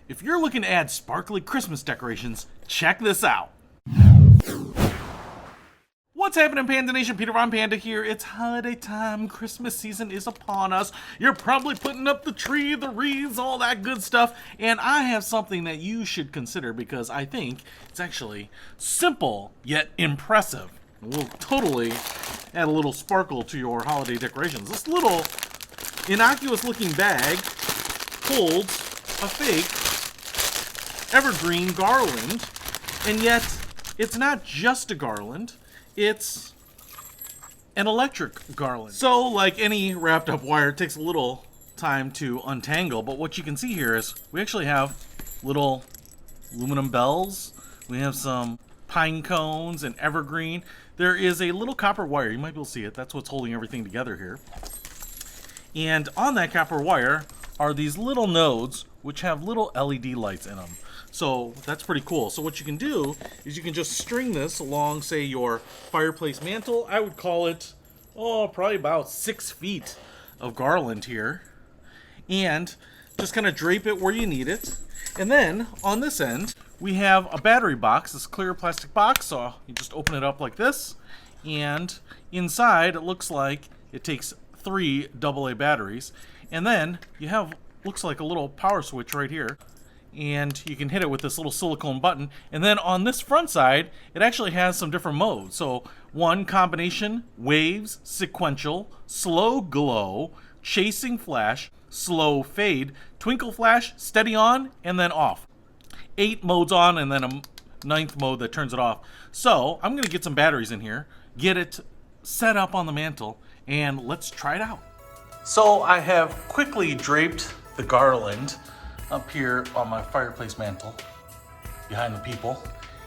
If you're looking to add sparkly Christmas decorations, check this out. What's happening, Panda Nation? Peter Von Panda here. It's holiday time. Christmas season is upon us. You're probably putting up the tree, the wreaths, all that good stuff. And I have something that you should consider because I think it's actually simple yet impressive. It will totally add a little sparkle to your holiday decorations. This little innocuous looking bag holds a fake evergreen garland, and yet it's not just a garland, it's an electric garland. So like any wrapped up wire, it takes a little time to untangle, but what you can see here is we actually have little aluminum bells, we have some pine cones and evergreen. There is a little copper wire, you might be able to see it, that's what's holding everything together here. And on that copper wire are these little nodes which have little LED lights in them. So that's pretty cool. So what you can do is you can just string this along, say, your fireplace mantle. I would call it, probably about 6 feet of garland here. And just kind of drape it where you need it. And then on this end, we have a battery box, this clear plastic box. So you just open it up like this. And inside, it looks like it takes 3 AA batteries. And then you have, looks like a little power switch right here. And you can hit it with this little silicone button. And then on this front side, it actually has some different modes. So one, combination, waves, sequential, slow glow, chasing flash, slow fade, twinkle flash, steady on, and then off. 8 modes on, and then a 9th mode that turns it off. So I'm gonna get some batteries in here, get it set up on the mantle, and let's try it out. So I have quickly draped the garland up here on my fireplace mantle behind the people,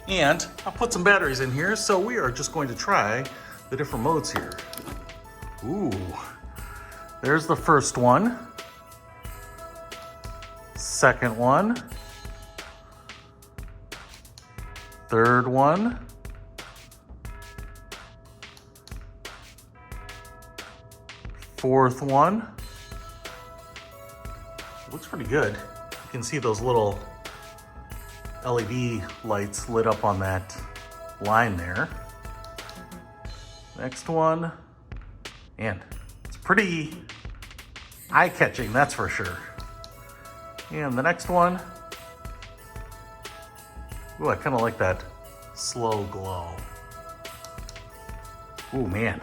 and I'll put some batteries in here. So we are just going to try the different modes here. Ooh, there's the first one, second one, third one, fourth one. Looks pretty good. You can see those little LED lights lit up on that line there. Next one, and it's pretty eye-catching, that's for sure. And the next one, ooh, I kind of like that slow glow. Ooh, man,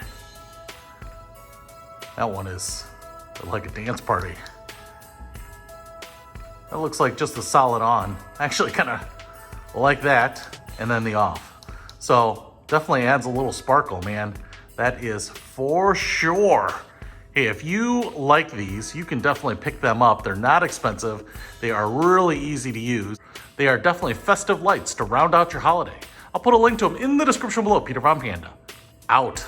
that one is like a dance party. That looks like just a solid on. Actually kind of like that, and then the off. So definitely adds a little sparkle, man. That is for sure. Hey, if you like these, you can definitely pick them up. They're not expensive. They are really easy to use. They are definitely festive lights to round out your holiday. I'll put a link to them in the description below. Peter Von Panda, out.